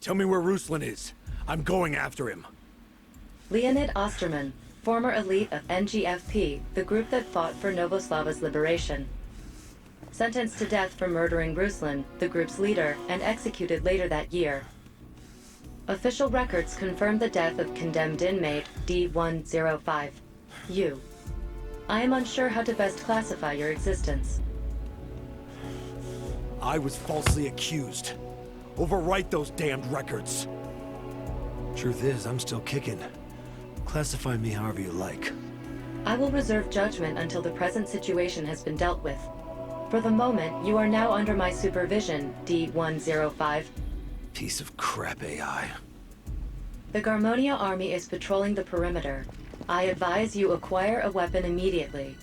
Tell me where Ruslan is. I'm going after him. Leonid Osterman, former elite of NGFP, the group that fought for Novoslava's liberation. Sentenced to death for murdering Ruslan, the group's leader, and executed later that year. Official records confirm the death of condemned inmate D105. You. I am unsure how to best classify your existence. I was falsely accused. Overwrite those damned records. Truth is, I'm still kicking. Classify me however you like. I will reserve judgment until the present situation has been dealt with. For the moment, you are now under my supervision, D105. Piece of crap AI. The Garmonia army is patrolling the perimeter. I advise you acquire a weapon immediately.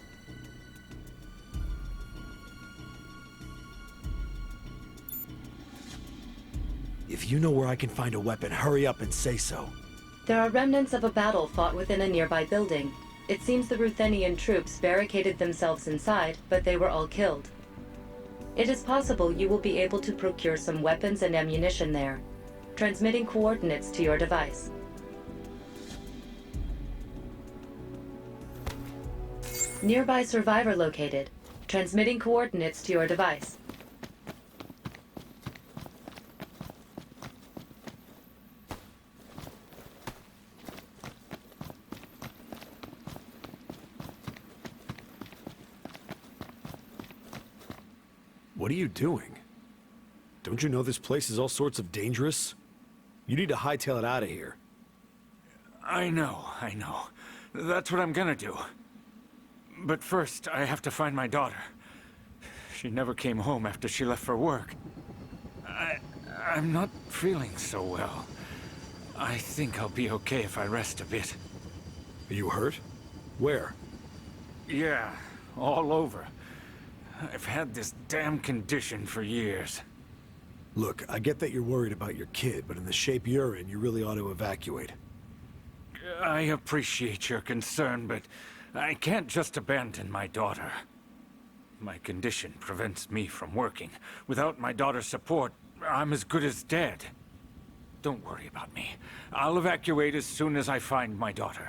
If you know where I can find a weapon, hurry up and say so. There are remnants of a battle fought within a nearby building. It seems the Ruthenian troops barricaded themselves inside, but they were all killed. It is possible you will be able to procure some weapons and ammunition there. Transmitting coordinates to your device. Nearby survivor located. Transmitting coordinates to your device. What are you doing? Don't you know this place is all sorts of dangerous? You need to hightail it out of here. I know. That's what I'm gonna do. But first, I have to find my daughter. She never came home after she left for work. I'm not feeling so well. I think I'll be okay if I rest a bit. Are you hurt? Where? Yeah, all over. I've had this damn condition for years. Look, I get that you're worried about your kid, but in the shape you're in, you really ought to evacuate. I appreciate your concern, but I can't just abandon my daughter. My condition prevents me from working. Without my daughter's support, I'm as good as dead. Don't worry about me. I'll evacuate as soon as I find my daughter.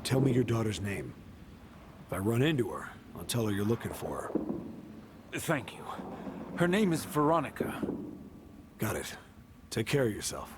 Tell me your daughter's name. If I run into her, I'll tell her you're looking for her. Thank you. Her name is Veronica. Got it. Take care of yourself.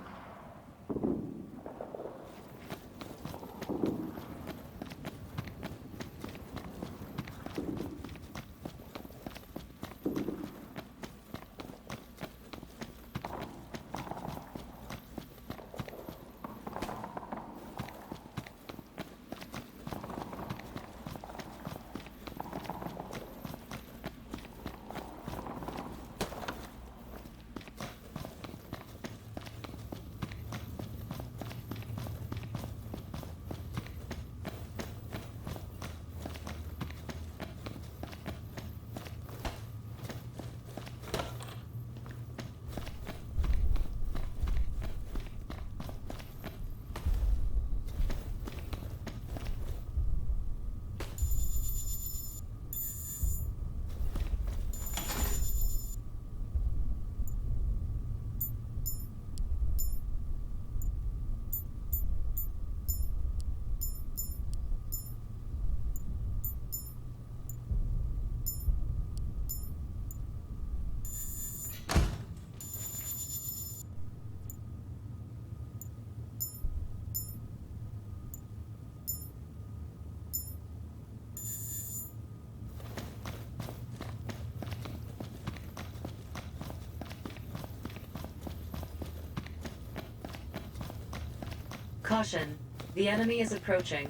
Caution. The enemy is approaching.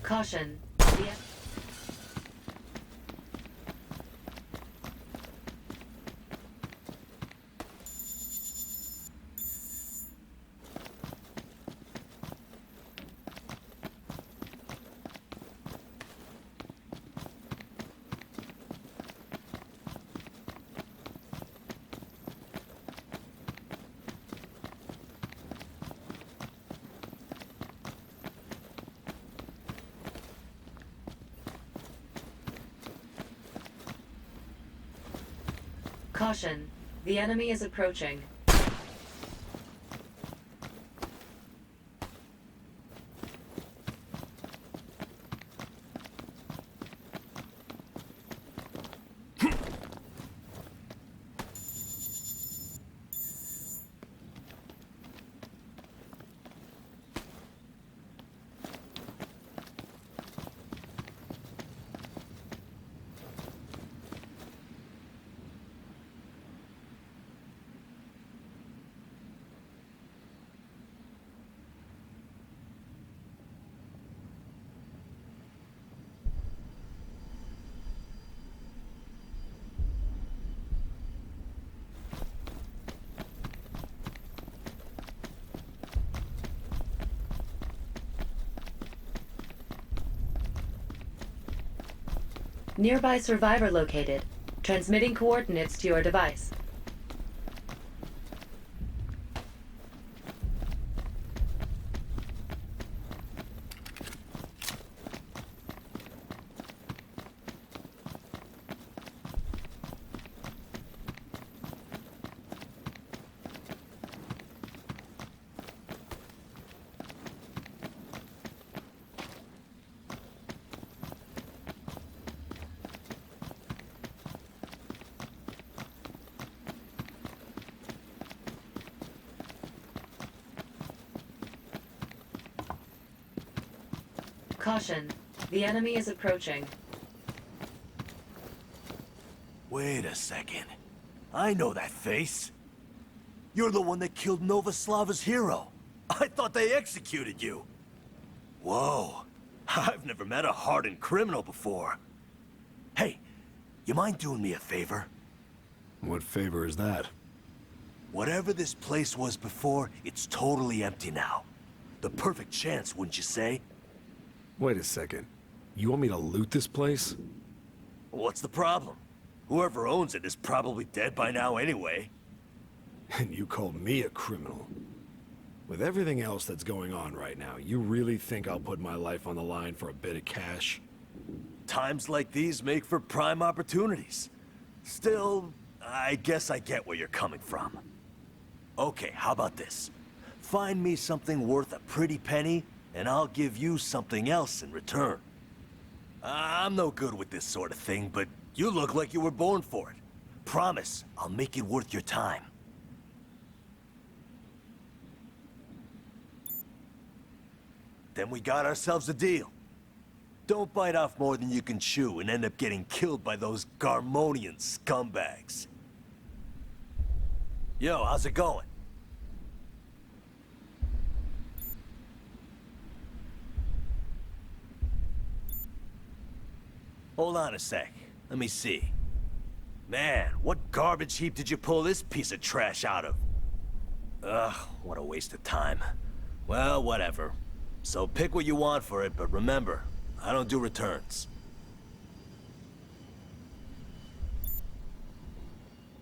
Caution. Caution. The enemy is approaching. Nearby survivor located. Transmitting coordinates to your device. Caution. The enemy is approaching. Wait a second. I know that face. You're the one that killed Novoslava's hero. I thought they executed you. Whoa. I've never met a hardened criminal before. Hey, you mind doing me a favor? What favor is that? Whatever this place was before, it's totally empty now. The perfect chance, wouldn't you say? Wait a second. You want me to loot this place? What's the problem? Whoever owns it is probably dead by now anyway. And you call me a criminal? With everything else that's going on right now, you really think I'll put my life on the line for a bit of cash? Times like these make for prime opportunities. Still, I guess I get where you're coming from. Okay, how about this? Find me something worth a pretty penny, and I'll give you something else in return. I'm no good with this sort of thing, but you look like you were born for it. Promise, I'll make it worth your time. Then we got ourselves a deal. Don't bite off more than you can chew and end up getting killed by those Garmonian scumbags. Yo, how's it going? Hold on a sec. Let me see. Man, what garbage heap did you pull this piece of trash out of? Ugh, what a waste of time. Well, whatever. So pick what you want for it, but remember, I don't do returns.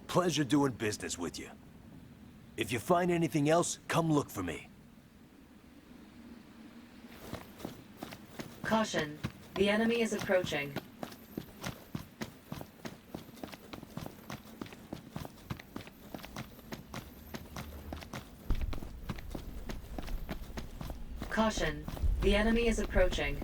Pleasure doing business with you. If you find anything else, come look for me. Caution. The enemy is approaching. Caution. The enemy is approaching.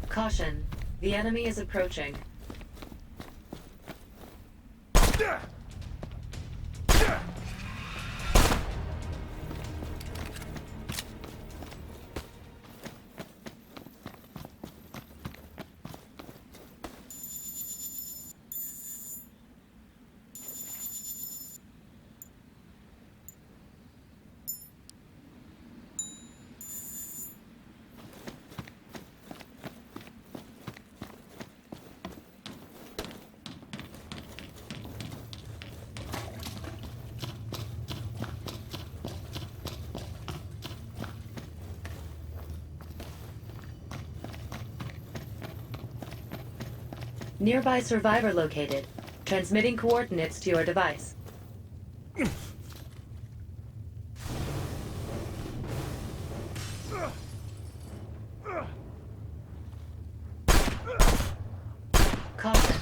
Caution. The enemy is approaching. Nearby survivor located. Transmitting coordinates to your device. Caution.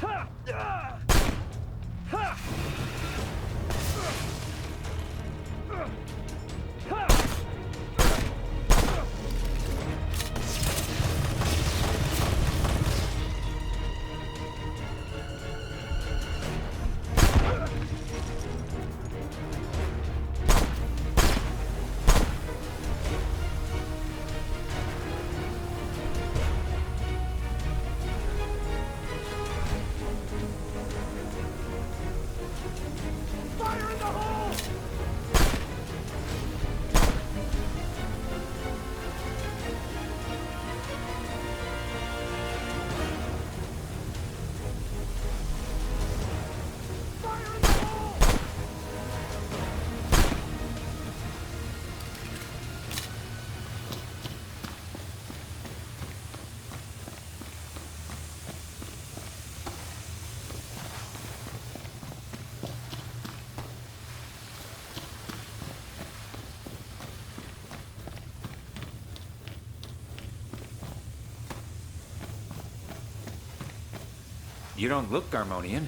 You don't look Garmonian.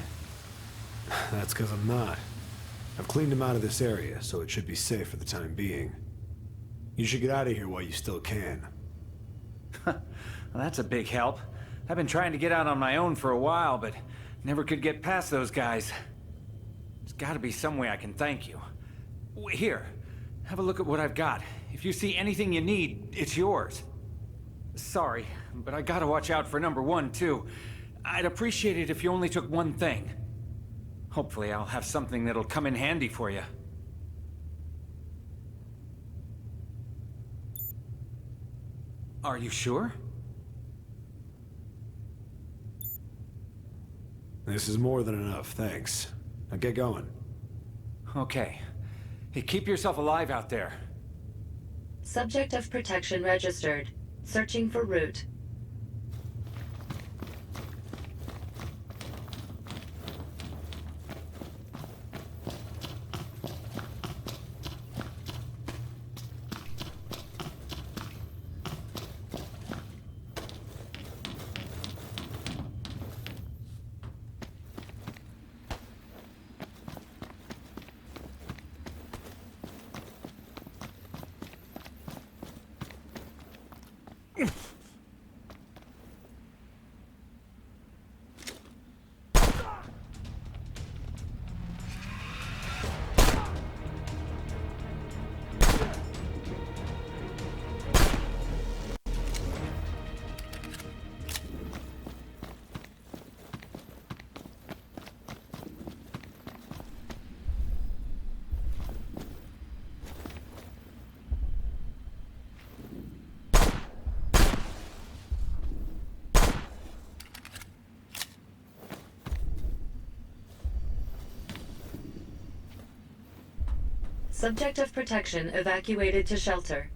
That's because I'm not. I've cleaned him out of this area, so it should be safe for the time being. You should get out of here while you still can. Well, that's a big help. I've been trying to get out on my own for a while, but never could get past those guys. There's gotta be some way I can thank you. Here, have a look at what I've got. If you see anything you need, it's yours. Sorry, but I gotta watch out for number one, too. I'd appreciate it if you only took one thing. Hopefully I'll have something that'll come in handy for you. Are you sure? This is more than enough, thanks. Now get going. Okay. Hey, keep yourself alive out there. Subject of protection registered. Searching for route. Subject of protection evacuated to shelter.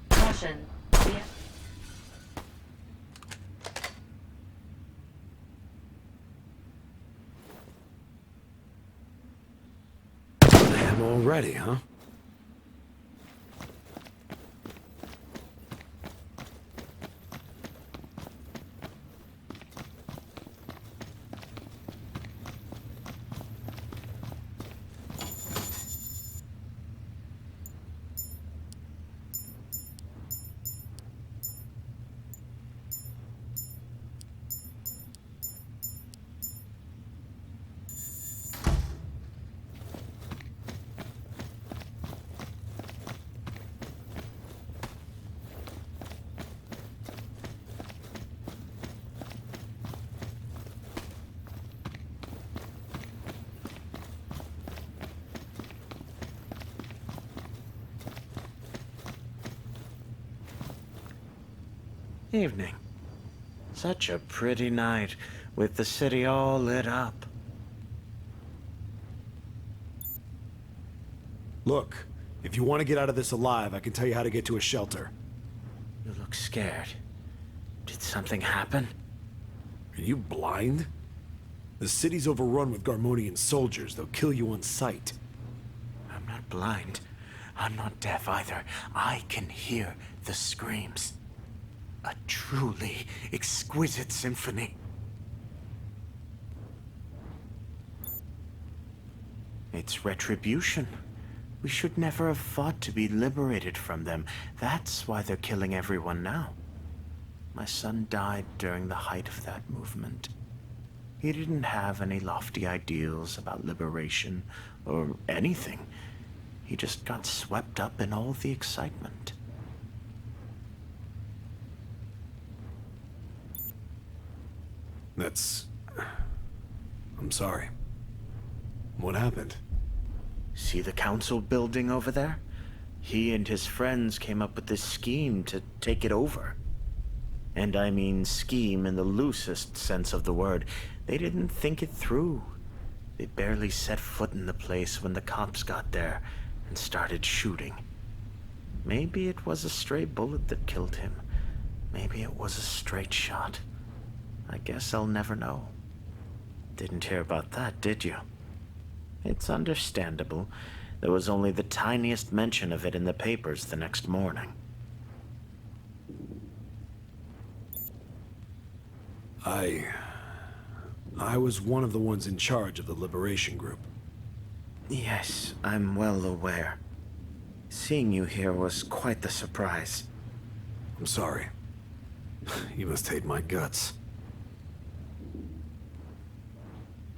Caution. ready, huh? Evening. Such a pretty night, with the city all lit up. Look, if you want to get out of this alive, I can tell you how to get to a shelter. You look scared. Did something happen? Are you blind? The city's overrun with Garmonian soldiers. They'll kill you on sight. I'm not blind. I'm not deaf either. I can hear the screams. A truly exquisite symphony. It's retribution. We should never have fought to be liberated from them. That's why they're killing everyone now. My son died during the height of that movement. He didn't have any lofty ideals about liberation or anything. He just got swept up in all the excitement. I'm sorry. What happened? See the council building over there? He and his friends came up with this scheme to take it over. And I mean scheme in the loosest sense of the word. They didn't think it through. They barely set foot in the place when the cops got there and started shooting. Maybe it was a stray bullet that killed him. Maybe it was a straight shot. I guess I'll never know. Didn't hear about that, did you? It's understandable. There was only the tiniest mention of it in the papers the next morning. I was one of the ones in charge of the Liberation Group. Yes, I'm well aware. Seeing you here was quite the surprise. I'm sorry. You must hate my guts.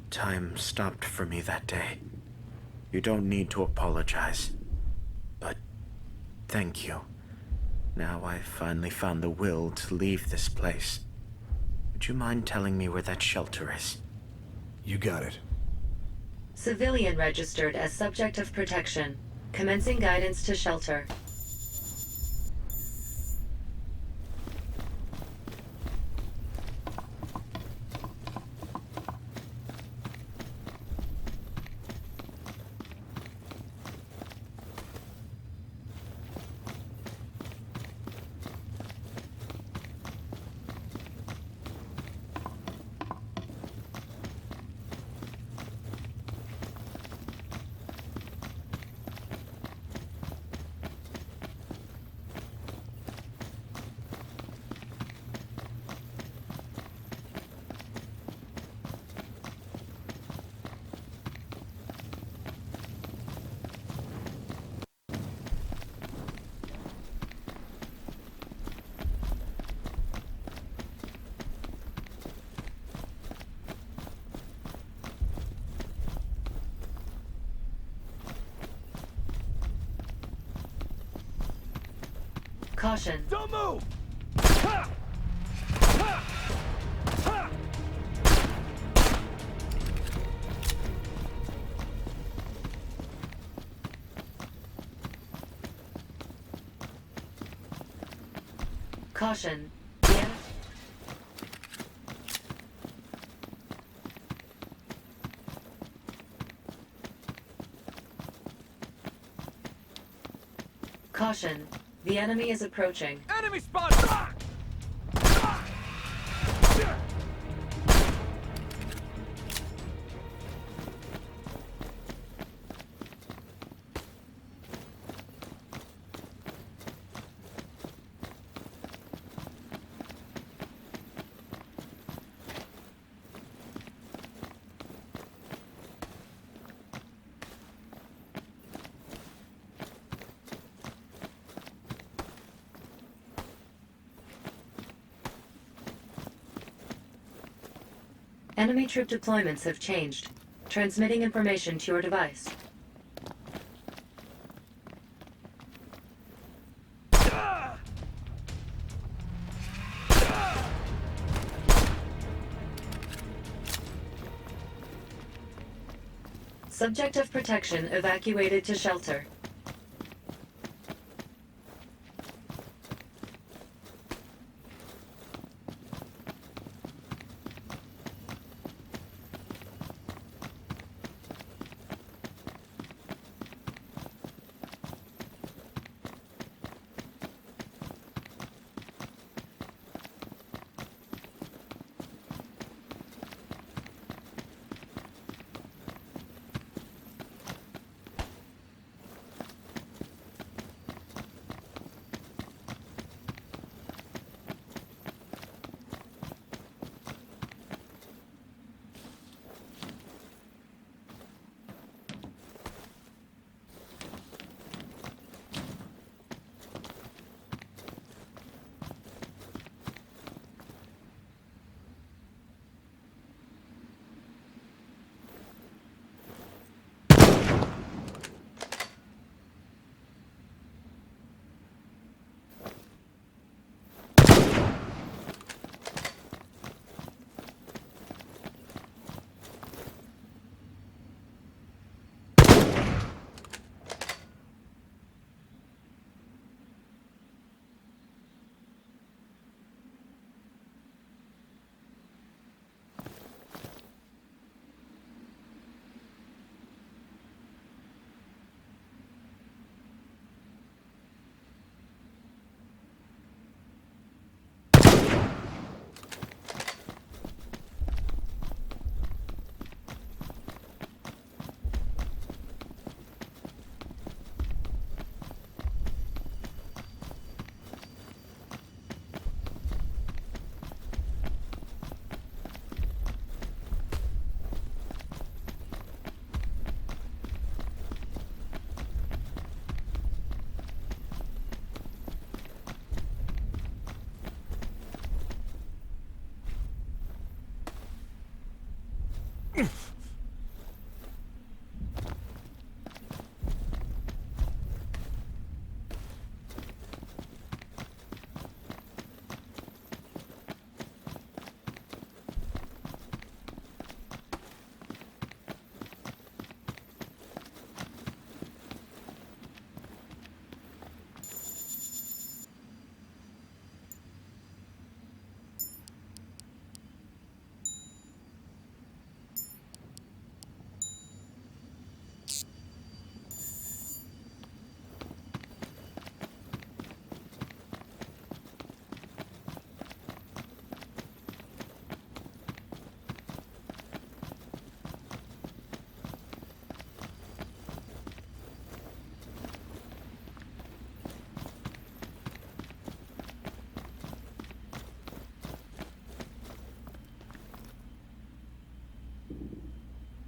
Time stopped for me that day. You don't need to apologize. But thank you. Now I've finally found the will to leave this place. Would you mind telling me where that shelter is? You got it. Civilian registered as subject of protection. Commencing guidance to shelter. Caution. Don't move! Caution. Yeah. Caution. The enemy is approaching. Enemy spotted! Enemy troop deployments have changed. Transmitting information to your device. Subject of protection evacuated to shelter.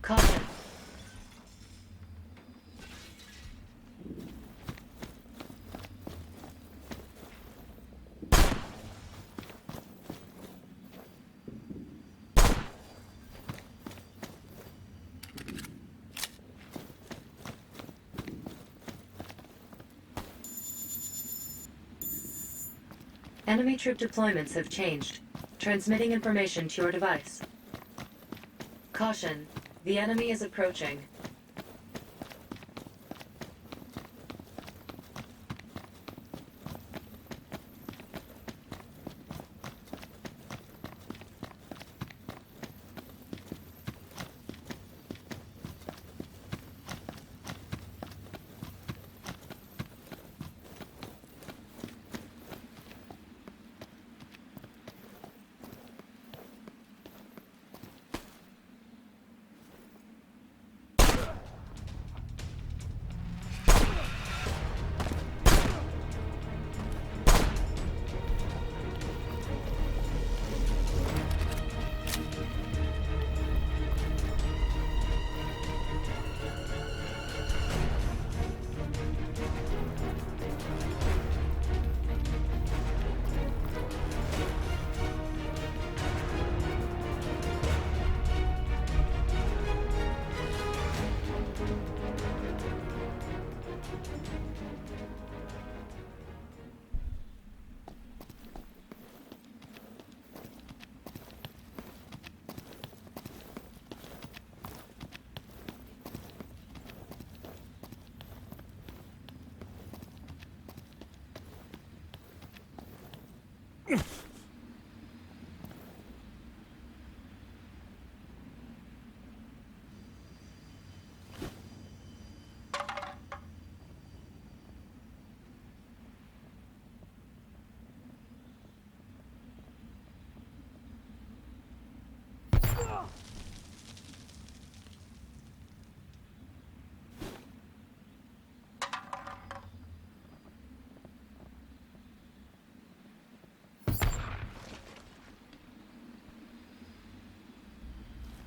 Caution. Enemy troop deployments have changed. Transmitting information to your device. Caution. The enemy is approaching.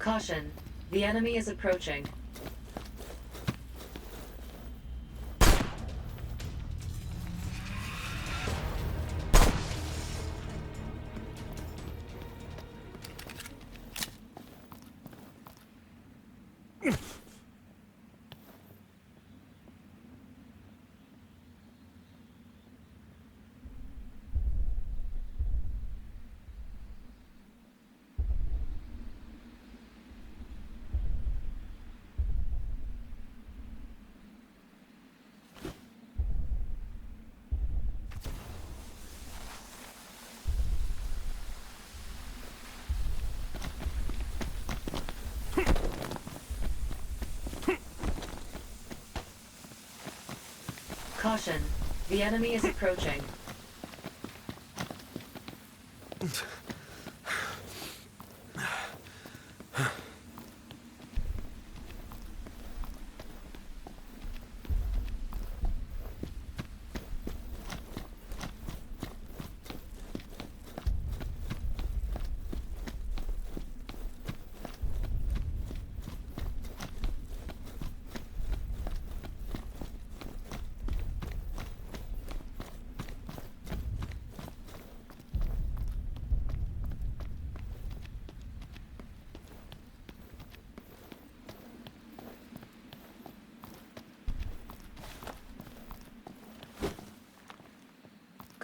Caution. The enemy is approaching. Caution. The enemy is approaching.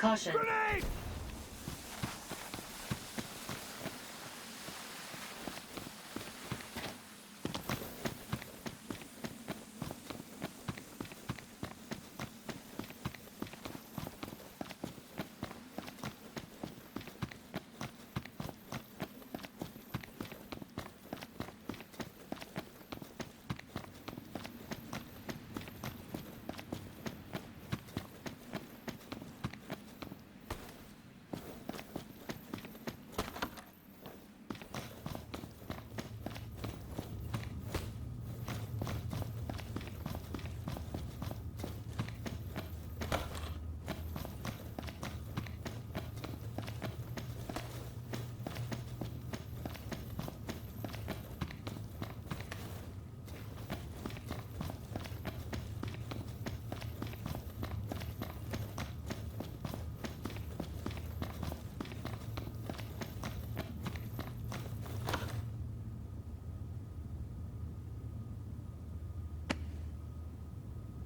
Caution. Grenade!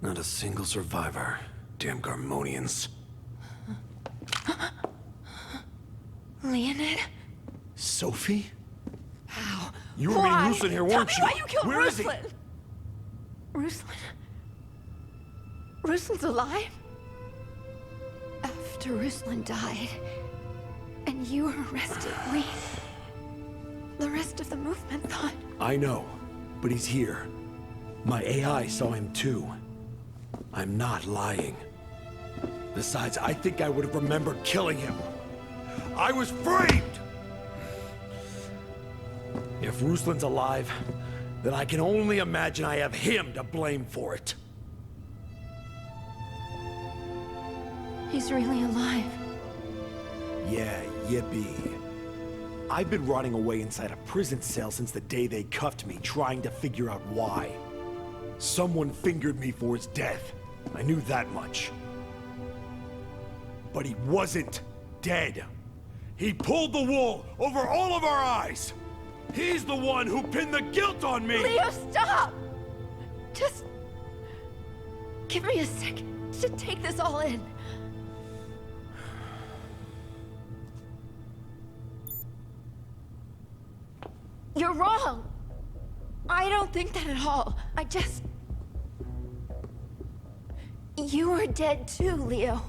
Not a single survivor. Damn Garmonians. Leonid? Sophie? How? You were meeting Ruslan here, weren't you? Tell me why you killed Where is he? Ruslan! Ruslan's alive? After Ruslan died, and you were arrested, the rest of the movement thought... I know, but he's here. My AI saw him too. I'm not lying. Besides, I think I would have remembered killing him. I was framed! If Ruslan's alive, then I can only imagine I have him to blame for it. He's really alive. Yeah, yippee. I've been rotting away inside a prison cell since the day they cuffed me, trying to figure out why. Someone fingered me for his death. I knew that much. But he wasn't dead. He pulled the wool over all of our eyes. He's the one who pinned the guilt on me! Leo, stop! Just... give me a second to take this all in. You're wrong! I don't think that at all. I just... You are dead too, Leo.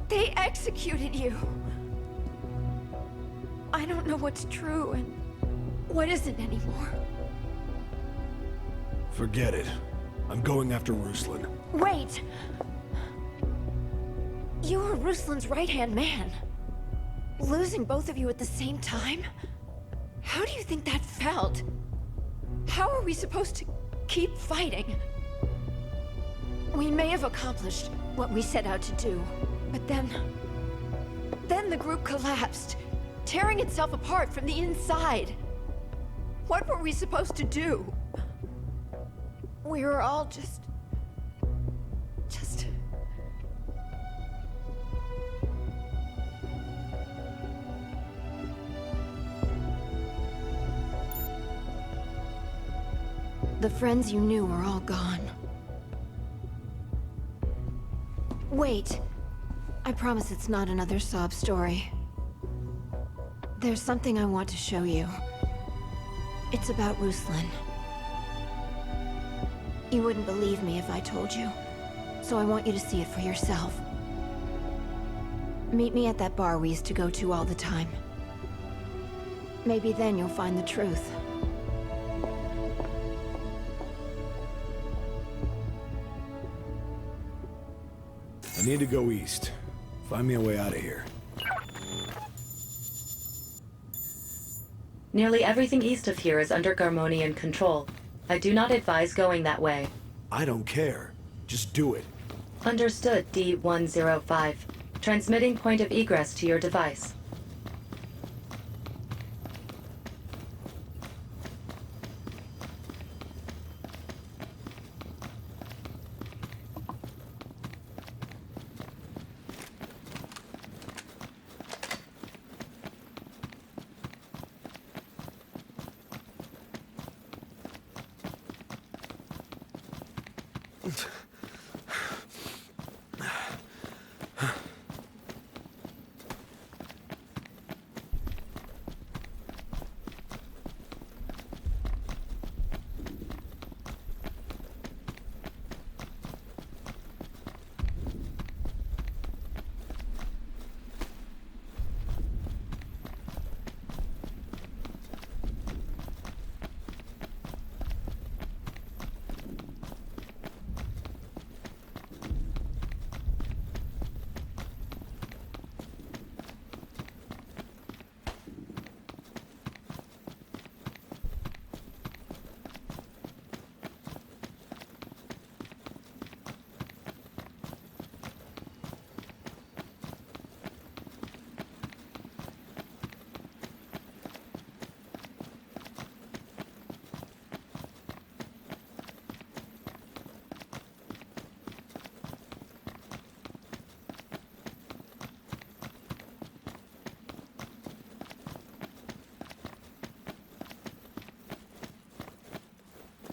They executed you. I don't know what's true and what isn't anymore. Forget it. I'm going after Ruslan. Wait! You were Ruslan's right-hand man. Losing both of you at the same time? How do you think that felt? How are we supposed to keep fighting? We may have accomplished what we set out to do, but then the group collapsed, tearing itself apart from the inside. What were we supposed to do? We were all just... The friends you knew are all gone. Wait. I promise it's not another sob story. There's something I want to show you. It's about Ruslan. You wouldn't believe me if I told you, so I want you to see it for yourself. Meet me at that bar we used to go to all the time. Maybe then you'll find the truth. I need to go east. Find me a way out of here. Nearly everything east of here is under Garmonian control. I do not advise going that way. I don't care. Just do it. Understood, D-105. Transmitting point of egress to your device.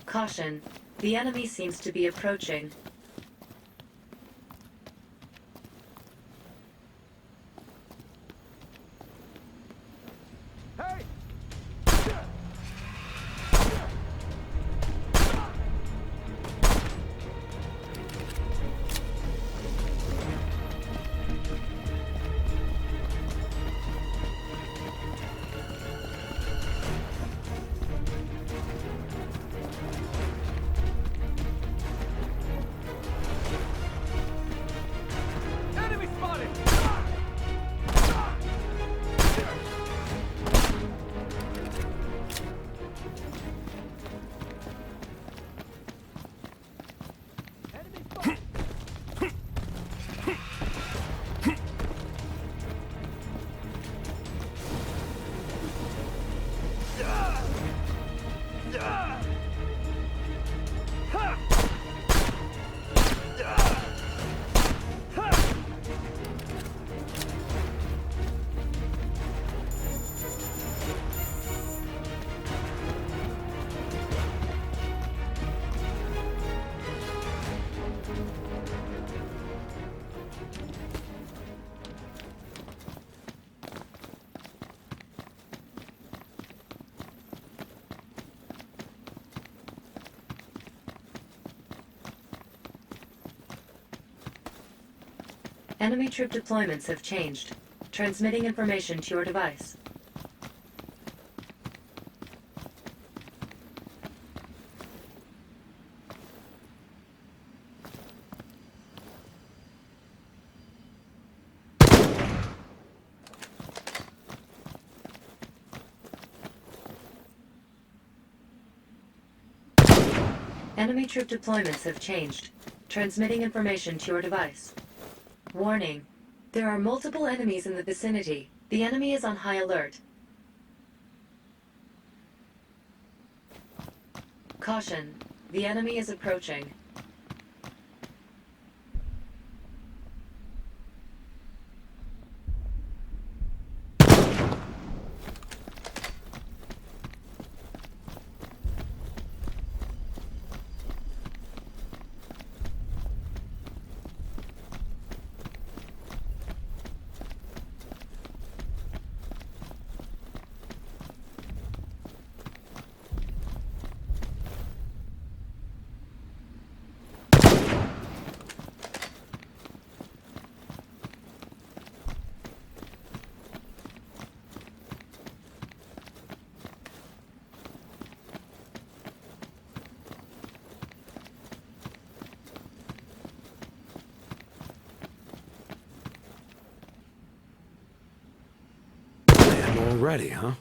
Caution. The enemy seems to be approaching. Enemy troop deployments have changed. Transmitting information to your device. Enemy troop deployments have changed. Transmitting information to your device. Warning. There are multiple enemies in the vicinity. The enemy is on high alert. Caution. The enemy is approaching. Already, huh?